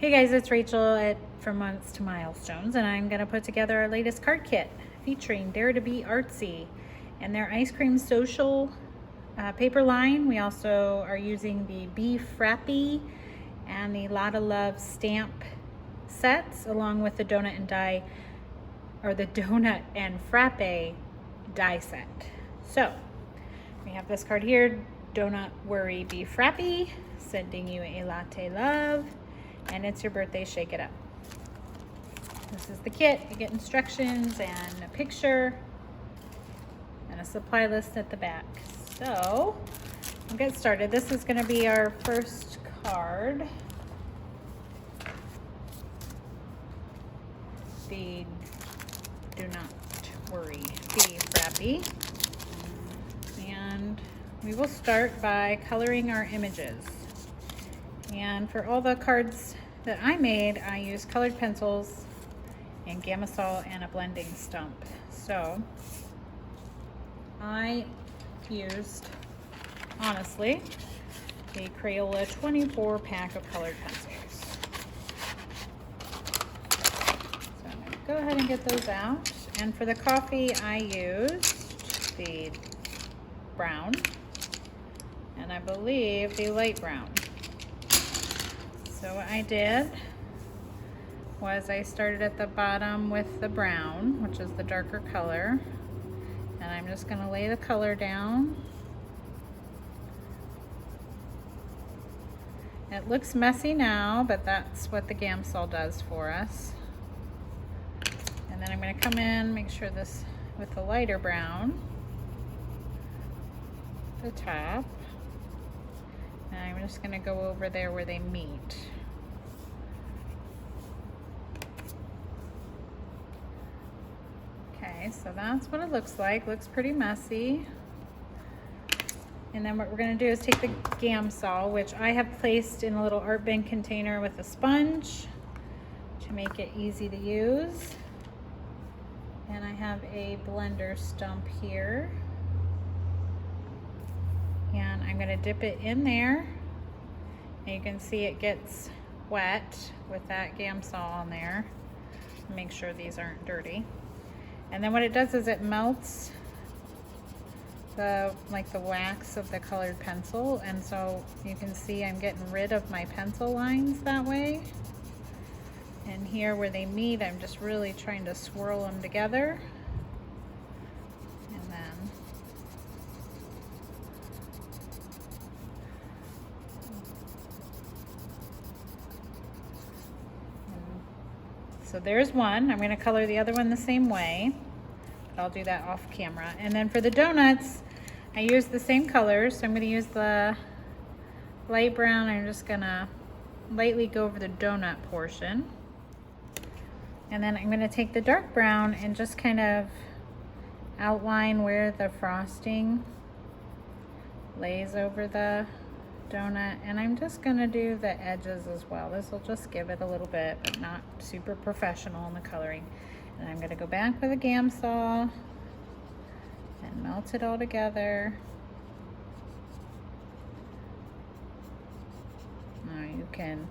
Hey guys, it's Rachel at From Months to Milestones, and I'm going to put together our latest card kit featuring Dare to Be Artsy and their ice cream social paper line. We also are using the Be Frappe and the Lotta Love stamp sets, along with the donut and die, or the donut and frappe die set. So we have this card here, Donut Worry Be Frappe, sending you a latte love. And it's your birthday, shake it up. This is the kit. You get instructions and a picture and a supply list at the back. So we'll get started. This is going to be our first card. The Do Not Worry Be Frappe. And we will start by coloring our images. And for all the cards that I made, I used colored pencils and Gamsol and a blending stump. So I used, honestly, the Crayola 24 pack of colored pencils. So I'm going to go ahead and get those out. And for the coffee, I used the brown and I believe the light brown. So what I did was I started at the bottom with the brown, which is the darker color, and I'm just going to lay the color down. It looks messy now, but that's what the Gamsol does for us. And then I'm going to come in, make sure this with the lighter brown, the top, and I'm just going to go over there where they meet. Okay, so that's what it looks like. Looks pretty messy. And then what we're going to do is take the Gamsol, which I have placed in a little art bin container with a sponge to make it easy to use. And I have a blender stump here. And I'm going to dip it in there. And you can see it gets wet with that Gamsol on there. Make sure these aren't dirty. And then what it does is it melts the wax of the colored pencil, and so you can see I'm getting rid of my pencil lines that way. And here where they meet, I'm just really trying to swirl them together. And then so there's one. I'm going to color the other one the same way, but I'll do that off camera. And then for the donuts, I use the same colors. So I'm going to use the light brown. I'm just going to lightly go over the donut portion. And then I'm going to take the dark brown and just kind of outline where the frosting lays over the donut, and I'm just going to do the edges as well. This will just give it a little bit, but not super professional in the coloring. And I'm going to go back with a Gamsol and melt it all together. Now you can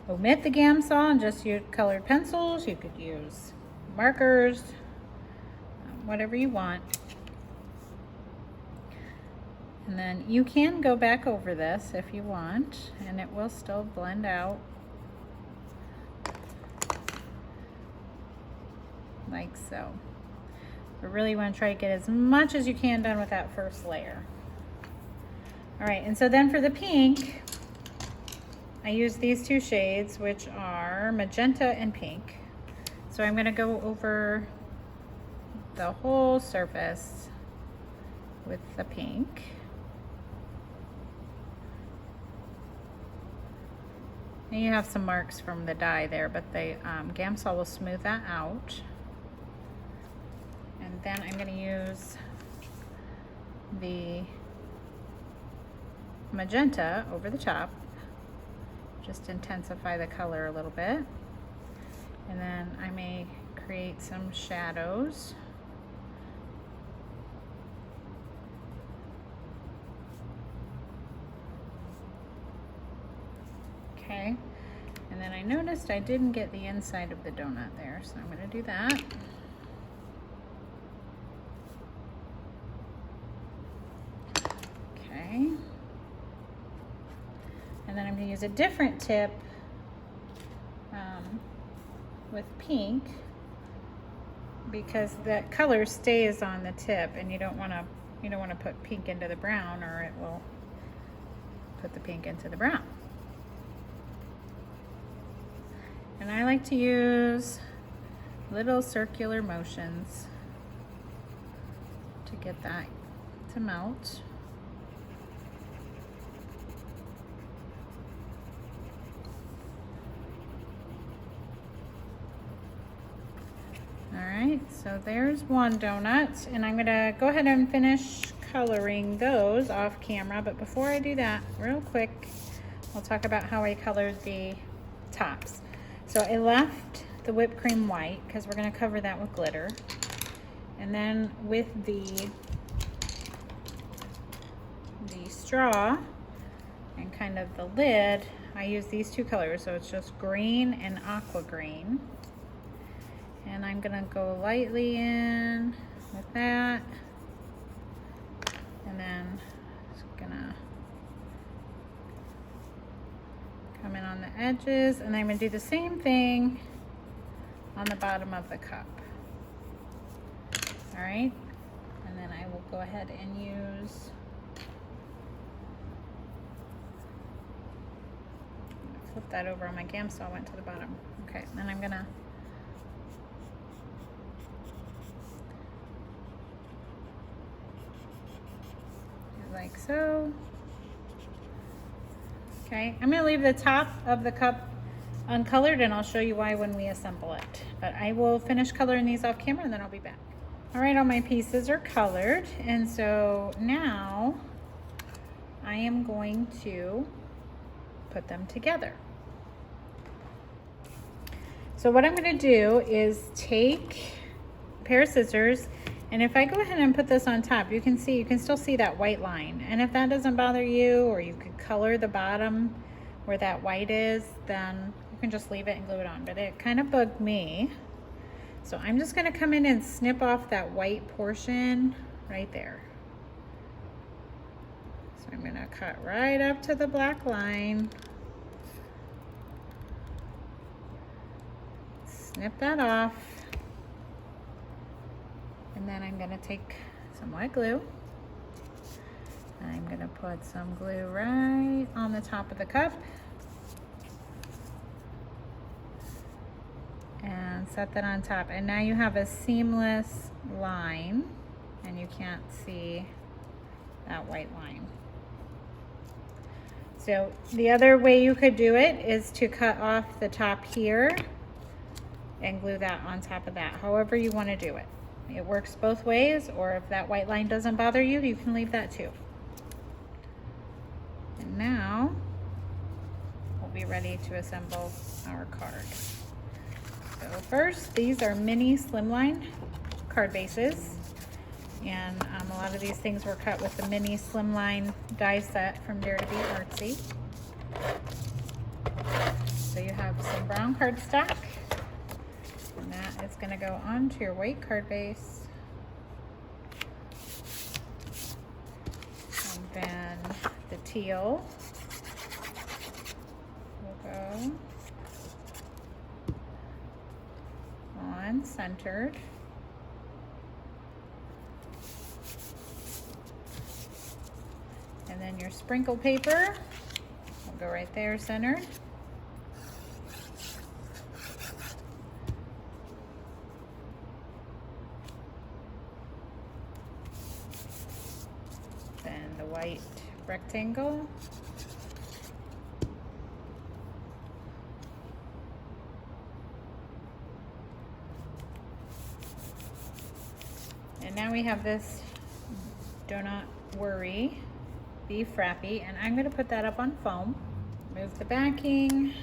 omit the Gamsol and just use colored pencils. You could use markers, whatever you want. And then you can go back over this if you want, and it will still blend out like so. But really you want to try to get as much as you can done with that first layer. All right, and so then for the pink, I use these two shades, which are magenta and pink. So I'm going to go over the whole surface with the pink. And you have some marks from the dye there, but the Gamsol will smooth that out. And then I'm going to use the magenta over the top, just intensify the color a little bit. And then I may create some shadows. Okay, And then I noticed I didn't get the inside of the donut there, so I'm gonna do that. Okay. And then I'm gonna use a different tip with pink, because the color stays on the tip, and you don't want to put pink into the brown, or it will put the pink into the brown. And I like to use little circular motions to get that to melt. All right, so there's one donut, and I'm gonna go ahead and finish coloring those off camera. But before I do that, real quick, I'll talk about how I colored the tops. So I left the whipped cream white because we're gonna cover that with glitter. And then with the straw and kind of the lid, I use these two colors. So it's just green and aqua green. And I'm gonna go lightly in with that. And then just gonna come in on the edges, and I'm gonna do the same thing on the bottom of the cup. All right, and then I will go ahead and use, flip that over on my gam saw, went to the bottom. Okay, then I'm gonna like so. Okay, I'm gonna leave the top of the cup uncolored, and I'll show you why when we assemble it. But I will finish coloring these off camera, and then I'll be back. All right, all my pieces are colored, and so now I am going to put them together. So what I'm gonna do is take a pair of scissors, and if I go ahead and put this on top, you can still see that white line. And if that doesn't bother you, or you could color the bottom where that white is, then you can just leave it and glue it on. But it kind of bugged me. So I'm just gonna come in and snip off that white portion right there. So I'm gonna cut right up to the black line. Snip that off. And then I'm gonna take some white glue, and I'm gonna put some glue right on the top of the cup and set that on top. And now you have a seamless line, and you can't see that white line. So the other way you could do it is to cut off the top here and glue that on top of that, however you want to do it. It works both ways, or if that white line doesn't bother you, you can leave that too. And now we'll be ready to assemble our card. So first, these are mini slimline card bases, and a lot of these things were cut with the mini slimline die set from Dare to Be Artzy. So you have some brown cardstock, and that is going to go onto your white card base. And then the teal will go on centered. And then your sprinkle paper will go right there centered. Then the white rectangle. And now we have this Do Not Worry, Be Frappe, and I'm going to put that up on foam. Move the backing,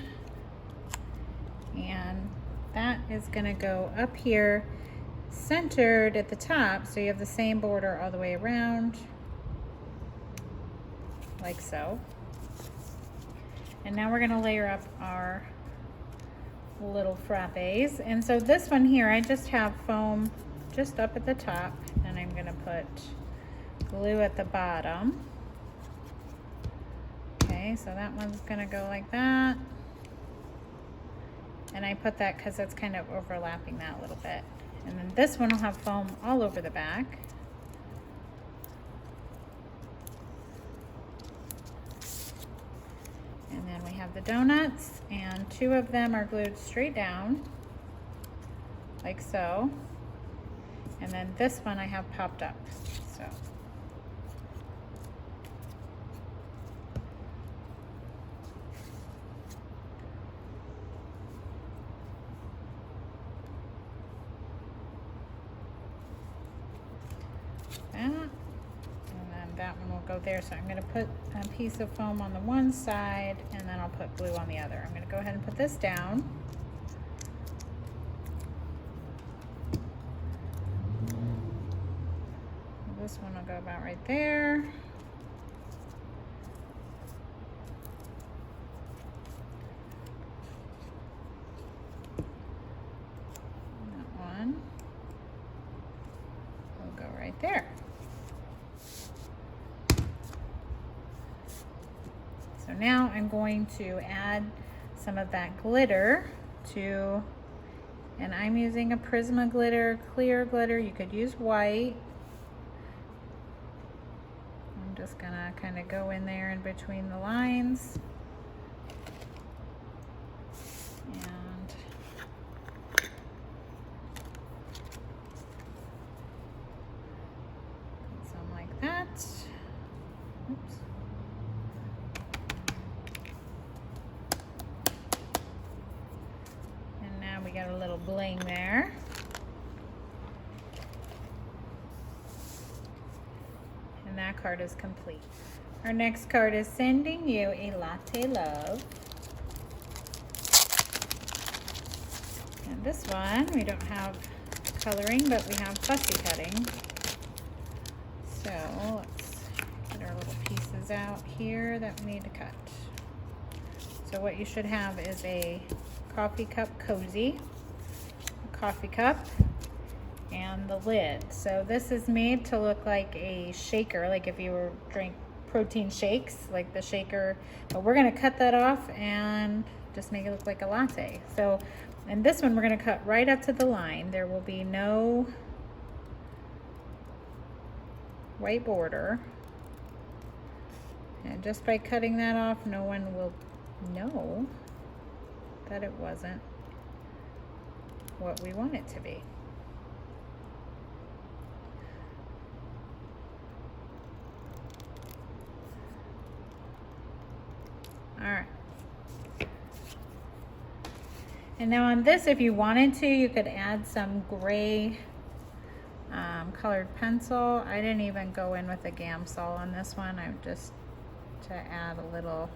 and that is going to go up here, centered at the top, so you have the same border all the way around, like so. And now we're going to layer up our little frappes. And so this one here, I just have foam just up at the top, and I'm gonna put glue at the bottom. Okay, so that one's gonna go like that. And I put that because it's kind of overlapping that a little bit. And then this one will have foam all over the back. And then we have the donuts, and 2 of them are glued straight down, like so. And then this one I have popped up, so. That, and then that one will go there. So I'm gonna put a piece of foam on the one side, and then I'll put glue on the other. I'm gonna go ahead and put this down. This one will go about right there. That one will go right there. So now I'm going to add some of that glitter to, and I'm using a Prisma glitter, clear glitter. You could use white. I'm just gonna kind of go in there in between the lines. And put some like that. Oops. And now we got a little bling there. And that card is complete. Our next card is sending you a latte love. And this one, we don't have coloring, but we have fussy cutting. So let's get our little pieces out here that we need to cut. So what you should have is a coffee cup cozy, a coffee cup, and the lid. So this is made to look like a shaker, like if you were drink protein shakes, like the shaker, but we're gonna cut that off and just make it look like a latte. So, and this one we're gonna cut right up to the line. There will be no white border. And just by cutting that off, no one will know that it wasn't what we want it to be. All right. And now on this, if you wanted to, you could add some gray colored pencil. I didn't even go in with a Gamsol on this one. I just to add a little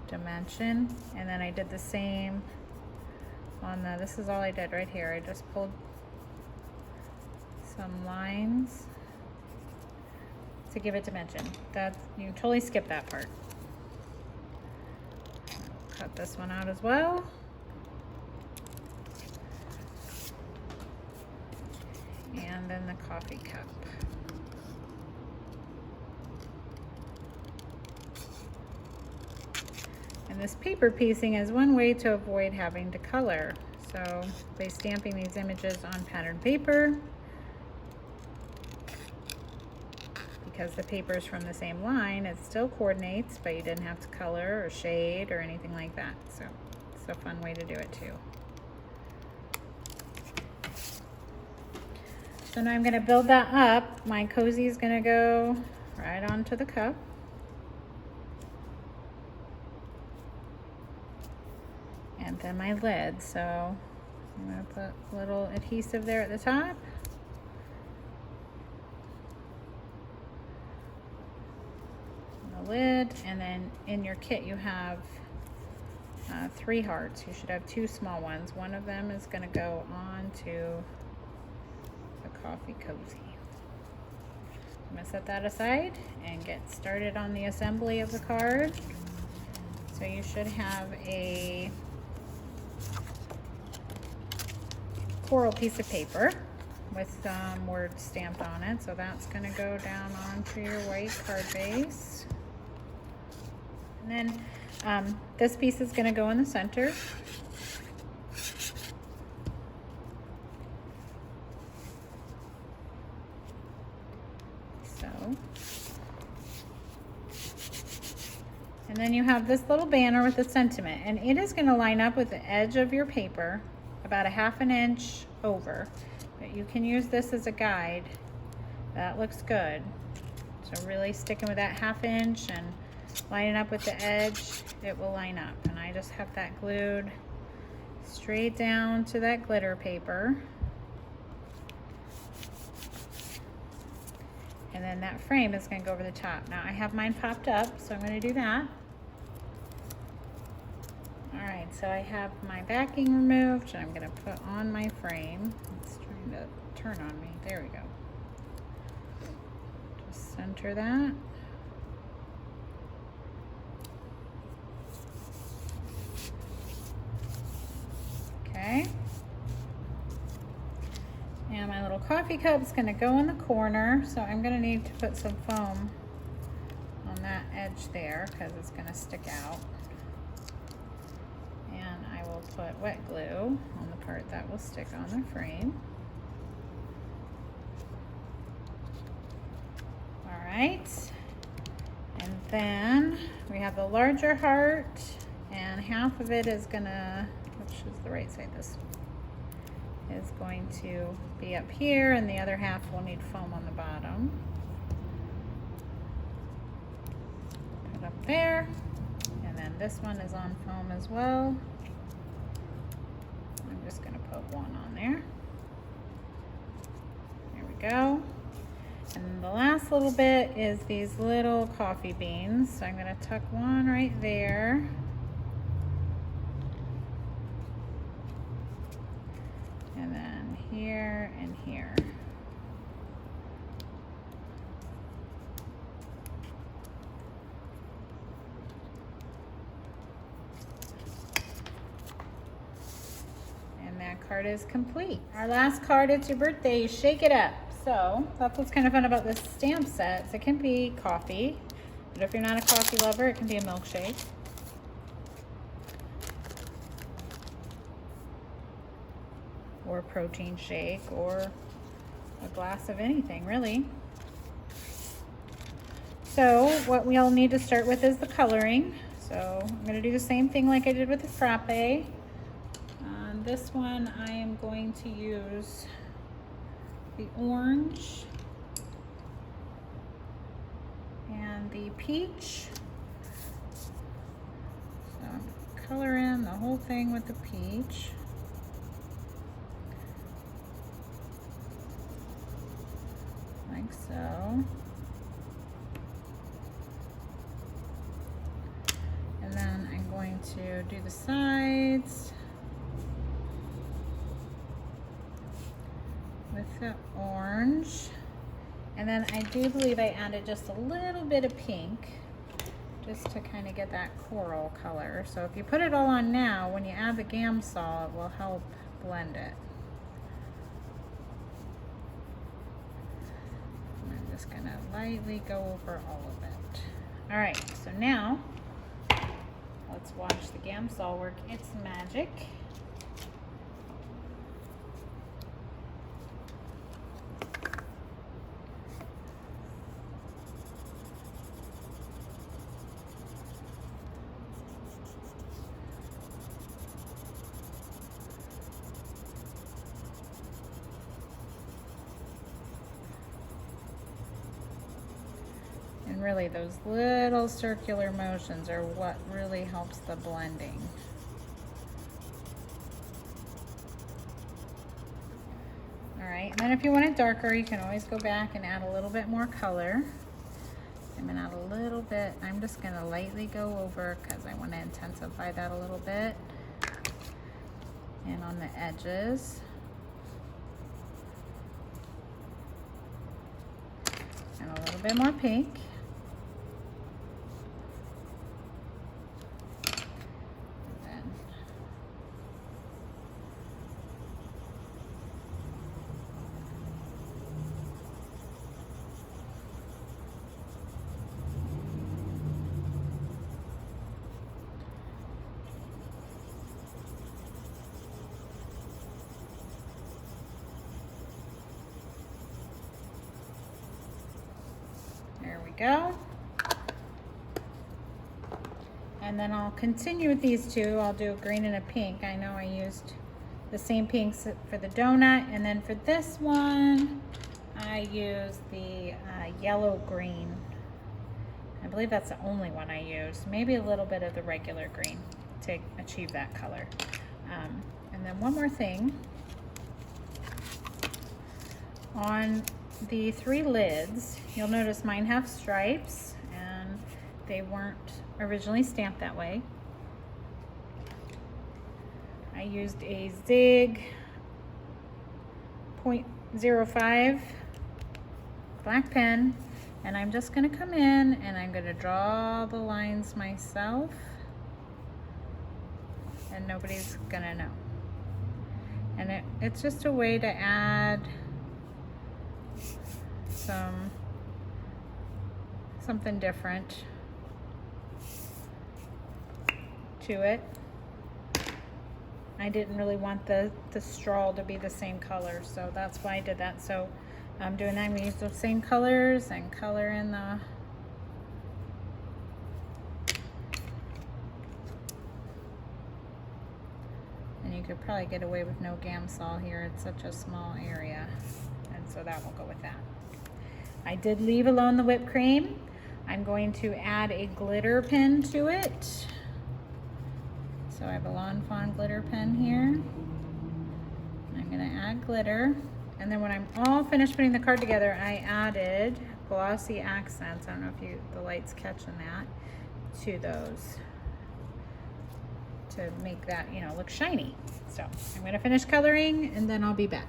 dimension. And then I did the same on the, this is all I did right here. I just pulled some lines to give it dimension. That, you can totally skip that part. Cut this one out as well. And then the coffee cup. And this paper piecing is one way to avoid having to color. So by stamping these images on patterned paper, because the paper is from the same line, it still coordinates, but you didn't have to color or shade or anything like that. So it's a fun way to do it too. So now I'm gonna build that up. My cozy is gonna go right onto the cup. And then my lid. So I'm gonna put a little adhesive there at the top. Lid, and then in your kit you have 3 hearts. You should have 2 small ones. One of them is going to go on to the coffee cozy. I'm going to set that aside and get started on the assembly of the card. So you should have a coral piece of paper with some words stamped on it. So that's gonna go down onto your white card base. And then this piece is gonna go in the center. So, and then you have this little banner with the sentiment, and it is gonna line up with the edge of your paper about a ½ inch over. But you can use this as a guide. That looks good. So really sticking with that ½ inch and lining up with the edge, it will line up. And I just have that glued straight down to that glitter paper. And then that frame is going to go over the top. Now I have mine popped up, so I'm going to do that. Alright, so I have my backing removed, and I'm going to put on my frame. It's trying to turn on me. There we go. Just center that. Okay. And my little coffee cup is going to go in the corner, so I'm going to need to put some foam on that edge there because it's going to stick out. And I will put wet glue on the part that will stick on the frame. All right. And then we have the larger heart, and half of it is going to, which is the right side, this is going to be up here, and the other half will need foam on the bottom. Put up there, and then this one is on foam as well. I'm just going to put one on there. There we go. And then the last little bit is these little coffee beans. So I'm going to tuck one right there. And then here and here. And that card is complete. Our last card, it's your birthday, shake it up. So that's what's kind of fun about this stamp set. It can be coffee, but if you're not a coffee lover, it can be a milkshake. Or a protein shake, or a glass of anything, really. So what we'll need to start with is the coloring. So I'm going to do the same thing like I did with the frappe. On this one, I am going to use the orange and the peach. So I'm going to color in the whole thing with the peach. Like so. And then I'm going to do the sides with the orange. And then I do believe I added just a little bit of pink just to kind of get that coral color. So if you put it all on now, when you add the Gamsol, it will help blend it. Just gonna lightly go over all of it. All right, so now let's watch the Gamsol work its magic. And really, those little circular motions are what really helps the blending. All right, and then if you want it darker, you can always go back and add a little bit more color. I'm gonna add a little bit. I'm just gonna lightly go over because I want to intensify that a little bit. And on the edges. And a little bit more pink. go. And then I'll continue with these two. I'll do a green and a pink. I know I used the same pinks for the donut. And then for this one, I used the yellow green. I believe that's the only one I used. Maybe a little bit of the regular green to achieve that color. And then one more thing. On the 3 lids, you'll notice mine have stripes and they weren't originally stamped that way. I used a Zig 0.05 black pen, and I'm just gonna come in and I'm gonna draw the lines myself, and nobody's gonna know. And it's just a way to add something different to it. I didn't really want the straw to be the same color, so that's why I did that. So I'm doing that. I'm gonna use those same colors and color in the and you could probably get away with no Gamsol here. It's such a small area, and so that will go with that. I did leave alone the whipped cream. I'm going to add a glitter pen to it. So I have a Lawn Fawn glitter pen here. I'm gonna add glitter. And then when I'm all finished putting the card together, I added glossy accents. I don't know if the light's catching that, to those to make that, you know, look shiny. So I'm gonna finish coloring and then I'll be back.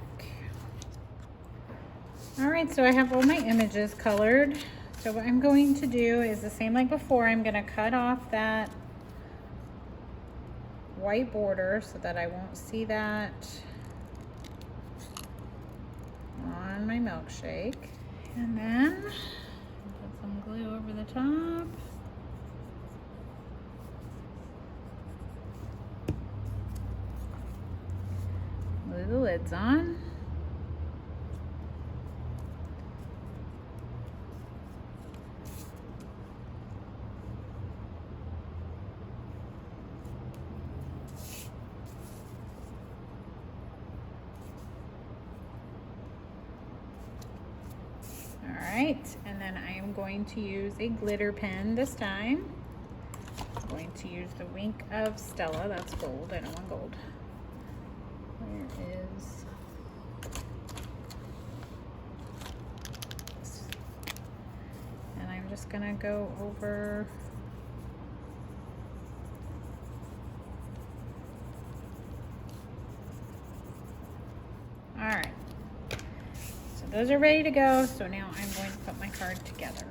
All right, so I have all my images colored. So what I'm going to do is the same like before. I'm gonna cut off that white border so that I won't see that on my milkshake. And then put some glue over the top. Glue the lids on. Alright, and then I am going to use a glitter pen this time. I'm going to use the Wink of Stella. That's gold. I don't want gold. Where is... And I'm just going to go over... Alright. Those are ready to go, so now I'm going to put my card together.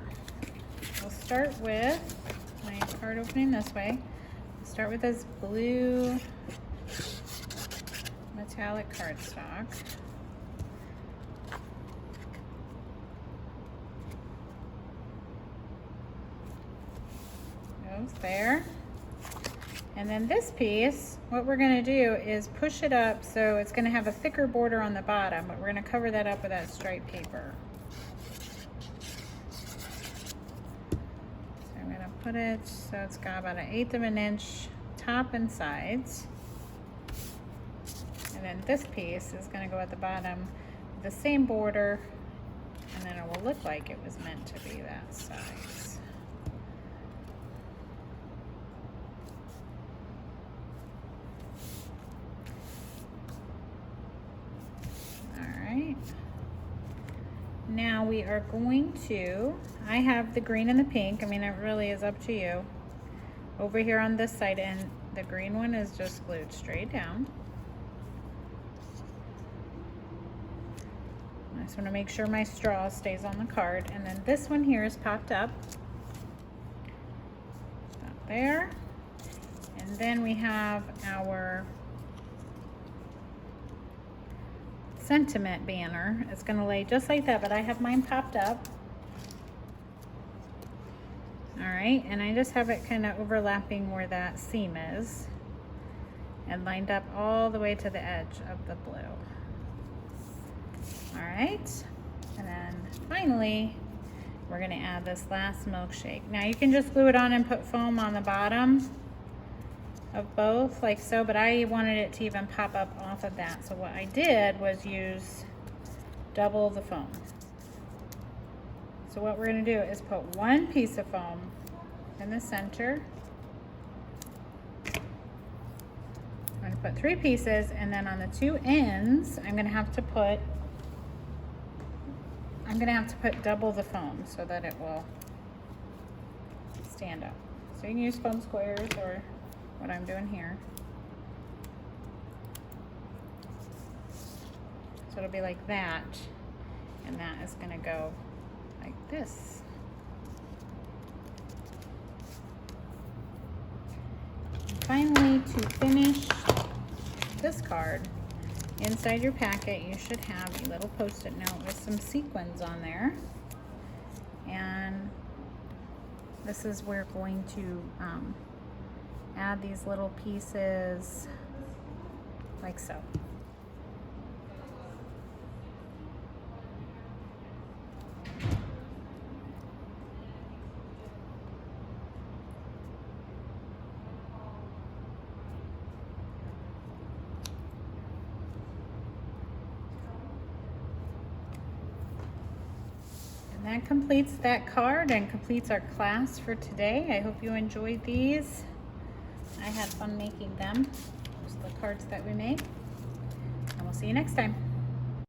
We'll start with my card opening this way. I'll start with this blue metallic cardstock. Goes there. And then this piece, what we're gonna do is push it up so it's gonna have a thicker border on the bottom, but we're gonna cover that up with that striped paper. So I'm gonna put it so it's got about 1/8 of an inch top and sides. And then this piece is gonna go at the bottom with the same border, and then it will look like it was meant to be that size. Now we are going to, I have the green and the pink. I mean, it really is up to you. Over here on this side, and the green one is just glued straight down. I just want to make sure my straw stays on the card. And then this one here is popped up. Up there. And then we have our sentiment banner. It's going to lay just like that, but I have mine popped up. All right, and I just have it kind of overlapping where that seam is and lined up all the way to the edge of the blue. All right, and then finally we're gonna add this last milkshake. Now you can just glue it on and put foam on the bottom of both, like so, but I wanted it to even pop up off of that. So what I did was use double the foam. So what we're gonna do is put one piece of foam in the center. I'm gonna put 3 pieces, and then on the 2 ends, I'm gonna have to put double the foam so that it will stand up. So you can use foam squares or what I'm doing here. So it'll be like that, and that is gonna go like this. And finally, to finish this card, inside your packet you should have a little post-it note with some sequins on there, and this is where we're going to add these little pieces like so. That completes that card and completes our class for today. I hope you enjoyed these. I had fun making them. Those are the cards that we made. And we'll see you next time.